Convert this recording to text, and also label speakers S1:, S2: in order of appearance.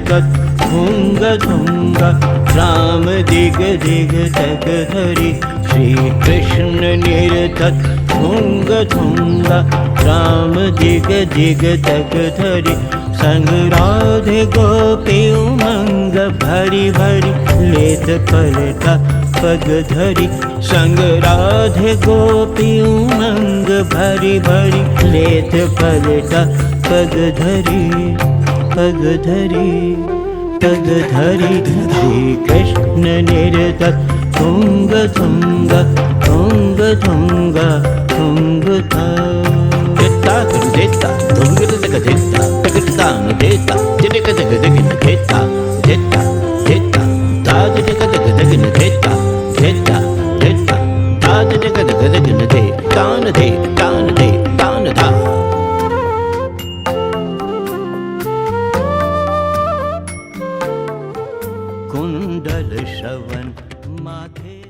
S1: निरतत भुंग भुंग राम दिग दिग तग धरि श्री कृष्ण निरतत भुंग भुंग राम दिग दिग तग धरि संग राधे गोपी उमंग भरी भरी लेत पलटा पग धरि संग राधे गोपी उमंग भरी भरी लेत पलटा पग धरि पग धरि पग धरि श्री कृष्ण निरतत तुंग तुंग तुंग तुंग तुंग था देता देता तुंग तक देता तकता न देता जिनक तक दगिन देता देता देता ताज तक दगिन देता देता देता ताज तक दगिन दे तान दे तान दे तान था कुंडल श्रवण माथे